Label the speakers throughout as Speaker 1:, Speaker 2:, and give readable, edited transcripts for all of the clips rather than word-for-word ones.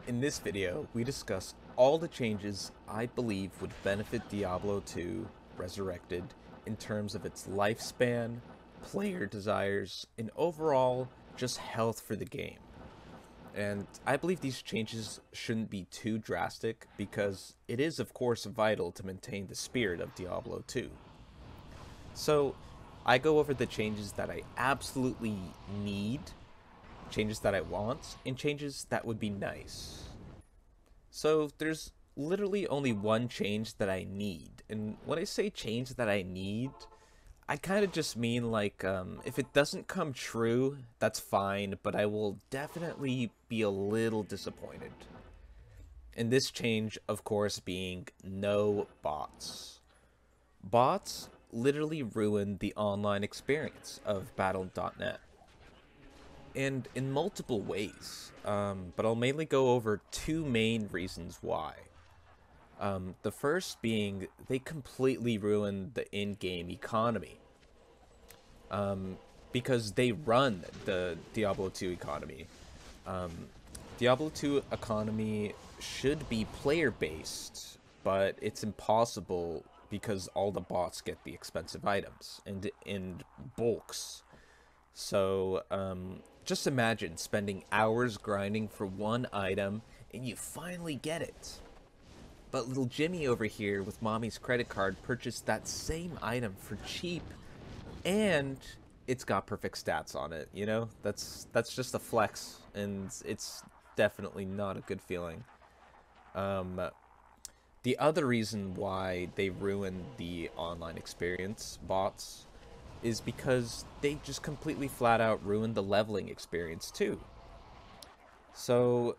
Speaker 1: In this video, we discuss all the changes I believe would benefit Diablo 2 Resurrected in terms of its lifespan, player desires, and overall just health for the game. And I believe these changes shouldn't be too drastic because it is of course vital to maintain the spirit of Diablo 2. So I go over the changes that I absolutely need, changes that I want, and changes that would be nice. So there's literally only one change that I need, and when I say change that I need, I kind of just mean like, if it doesn't come true, that's fine, but I will definitely be a little disappointed. And this change, of course, being no bots. Bots literally ruined the online experience of Battle.net. And in multiple ways, but I'll mainly go over two main reasons why. The first being they completely ruined the in-game economy, because they run the Diablo 2 economy. Diablo 2 economy should be player-based, but it's impossible because all the bots get the expensive items and in bulks. So, just imagine spending hours grinding for one item and you finally get it. But little Jimmy over here with mommy's credit card purchased that same item for cheap, and it's got perfect stats on it, you know? That's just a flex, and it's definitely not a good feeling. The other reason why they ruined the online experience, bots, is because they just completely flat out ruined the leveling experience too. So,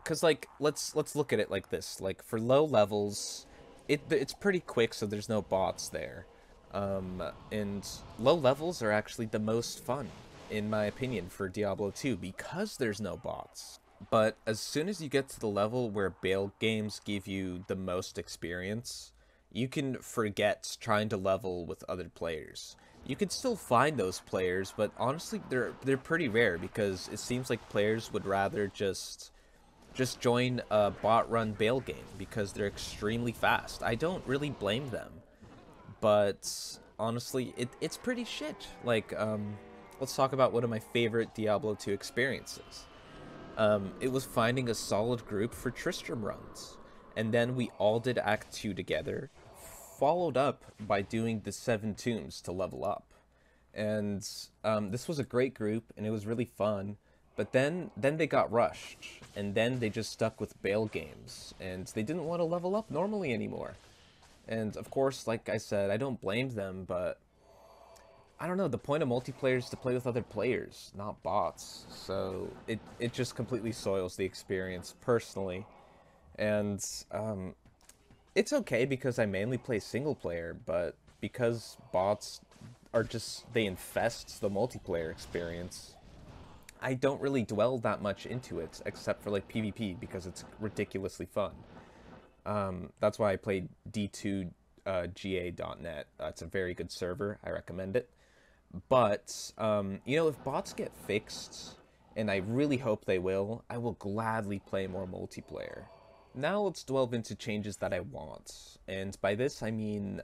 Speaker 1: cause like let's look at it like this. Like for low levels, it's pretty quick, so there's no bots there. And low levels are actually the most fun, in my opinion, for Diablo 2 because there's no bots. But as soon as you get to the level where bail games give you the most experience, you can forget trying to level with other players. You can still find those players, but honestly, they're pretty rare because it seems like players would rather just join a bot-run bail game because they're extremely fast. I don't really blame them, but honestly, it's pretty shit. Like, let's talk about one of my favorite Diablo 2 experiences. It was finding a solid group for Tristram runs, and then we all did Act 2 together, followed up by doing the 7 tombs to level up. And this was a great group, and it was really fun, but then they got rushed, and then they just stuck with bail games, and they didn't want to level up normally anymore. And of course, like I said, I don't blame them, but I don't know, the point of multiplayer is to play with other players, not bots. So it just completely soils the experience, personally. And it's okay because I mainly play single player, but because bots are just, they infest the multiplayer experience, I don't really dwell that much into it, except for like PvP, because it's ridiculously fun. That's why I played D2GA.net. It's a very good server, I recommend it. But, you know, if bots get fixed, and I really hope they will, I will gladly play more multiplayer. Now let's delve into changes that I want. And by this, I mean,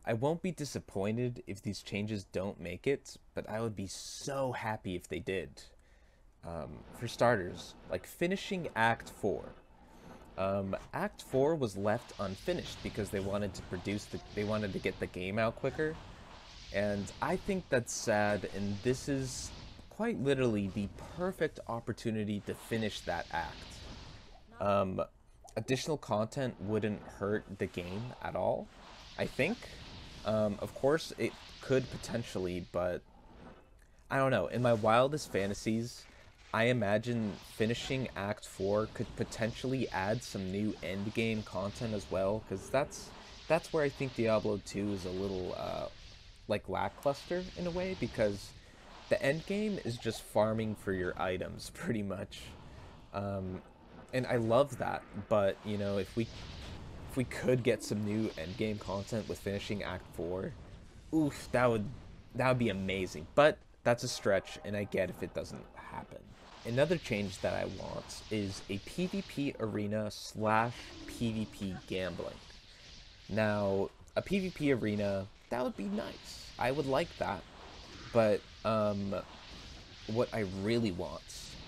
Speaker 1: I won't be disappointed if these changes don't make it, but I would be so happy if they did. For starters, like finishing Act 4. Act 4 was left unfinished because they wanted to get the game out quicker. And I think that's sad, and this is quite literally the perfect opportunity to finish that act. Additional content wouldn't hurt the game at all, I think. Of course, it could potentially, but I don't know. In my wildest fantasies, I imagine finishing Act 4 could potentially add some new endgame content as well, because that's where I think Diablo 2 is a little, like lackluster in a way, because the end game is just farming for your items pretty much, and I love that. But you know, if we could get some new end game content with finishing Act 4, that would be amazing. But that's a stretch, and I get if it doesn't happen. Another change that I want is a PvP arena slash PvP gambling. Now, a PvP arena, that would be nice. I would like that. But what I really want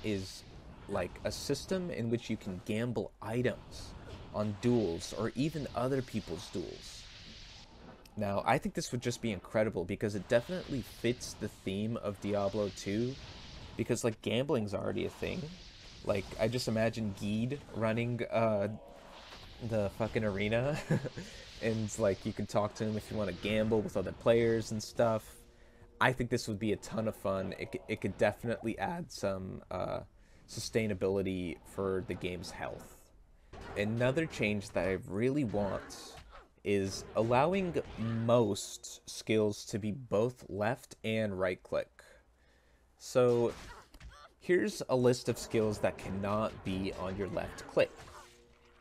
Speaker 1: is like a system in which you can gamble items on duels or even other people's duels. Now, I think this would just be incredible because it definitely fits the theme of Diablo 2, because like gambling's already a thing. Like I just imagine Geed running the fucking arena and like you can talk to him if you want to gamble with other players and stuff. I think this would be a ton of fun. It could definitely add some sustainability for the game's health. Another change that I really want is allowing most skills to be both left and right click. So here's a list of skills that cannot be on your left click.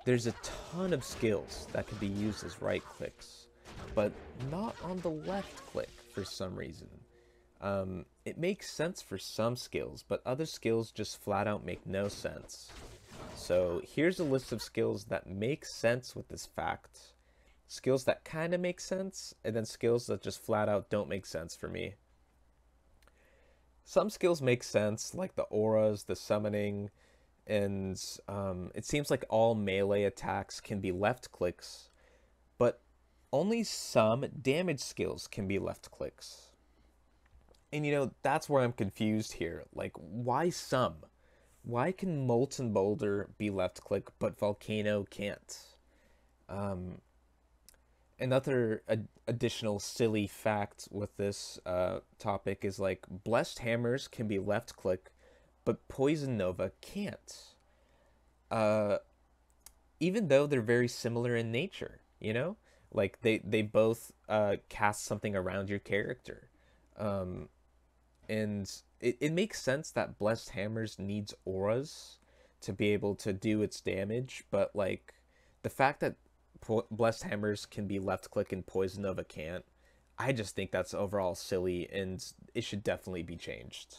Speaker 1: There's a ton of skills that can be used as right clicks, but not on the left click for some reason. It makes sense for some skills, but other skills just flat out make no sense. So here's a list of skills that make sense with this fact, skills that kind of make sense, and then skills that just flat out don't make sense for me. Some skills make sense, like the auras, the summoning, and it seems like all melee attacks can be left clicks, but only some damage skills can be left clicks. And you know, that's where I'm confused here. Like, why some? Why can Molten Boulder be left click, but Volcano can't? Another additional silly fact with this topic is like Blessed Hammers can be left click, but Poison Nova can't. Even though they're very similar in nature, you know? Like they both cast something around your character. And it makes sense that Blessed Hammers needs auras to be able to do its damage, but like the fact that Blessed Hammers can be left click and Poison Nova can't, I just think that's overall silly and it should definitely be changed.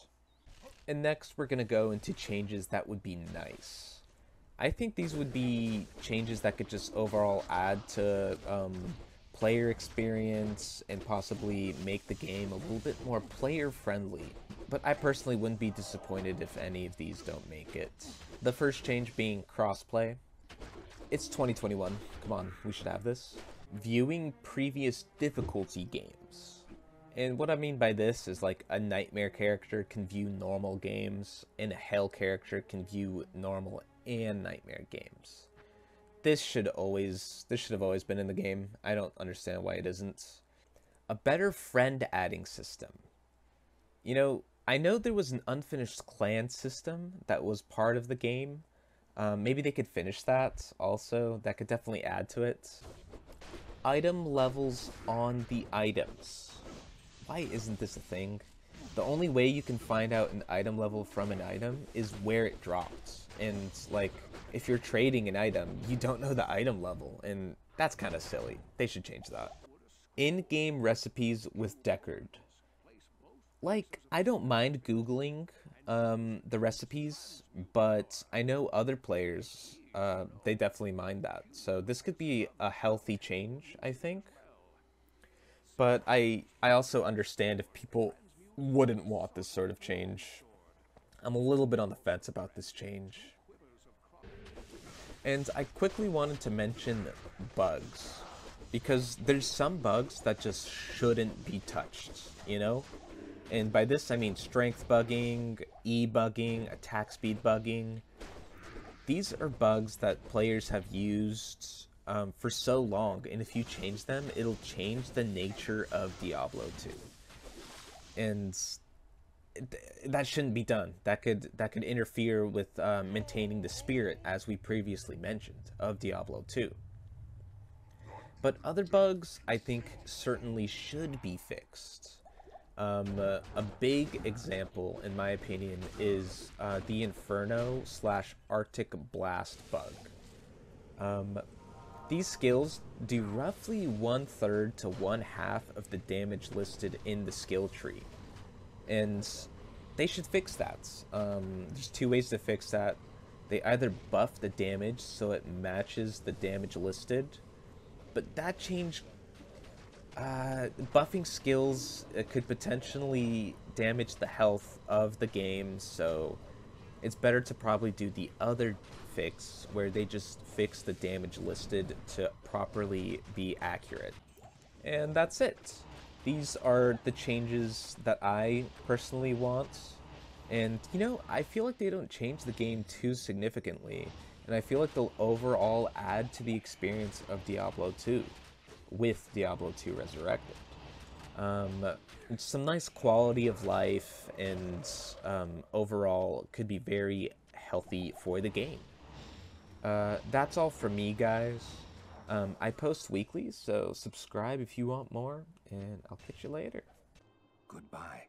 Speaker 1: And next we're going to go into changes that would be nice. I think these would be changes that could just overall add to player experience and possibly make the game a little bit more player friendly. But I personally wouldn't be disappointed if any of these don't make it. The first change being crossplay. It's 2021. Come on, we should have this. Viewing previous difficulty games. And what I mean by this is like a Nightmare character can view normal games, and a Hell character can view normal and Nightmare games. This should have always been in the game. I don't understand why it isn't. A better friend adding system. You know, I know there was an unfinished clan system that was part of the game. Maybe they could finish that also. That could definitely add to it. Item levels on the items. Why isn't this a thing? The only way you can find out an item level from an item is where it dropped. And like, if you're trading an item, you don't know the item level, and that's kind of silly. They should change that. In-game recipes with Deckard. Like, I don't mind Googling the recipes, but I know other players, they definitely mind that. So this could be a healthy change, I think. But I also understand if people wouldn't want this sort of change. I'm a little bit on the fence about this change. And I quickly wanted to mention bugs, because there's some bugs that just shouldn't be touched, you know? And by this I mean strength bugging, E-bugging, attack speed bugging. These are bugs that players have used for so long, and if you change them, it'll change the nature of Diablo 2. And that shouldn't be done. That could interfere with maintaining the spirit, as we previously mentioned, of Diablo 2. But other bugs, I think, certainly should be fixed. A big example, in my opinion, is the Inferno/Arctic Blast bug. These skills do roughly 1/3 to 1/2 of the damage listed in the skill tree. And they should fix that. There's two ways to fix that. They either buff the damage so it matches the damage listed, but that change, buffing skills could potentially damage the health of the game, so it's better to probably do the other fix where they just fix the damage listed to properly be accurate. And that's it. These are the changes that I personally want. And, you know, I feel like they don't change the game too significantly. And I feel like they'll overall add to the experience of Diablo 2 with Diablo 2 Resurrected. Some nice quality of life and overall could be very healthy for the game. That's all for me, guys. I post weekly, so subscribe if you want more, and I'll catch you later.
Speaker 2: Goodbye.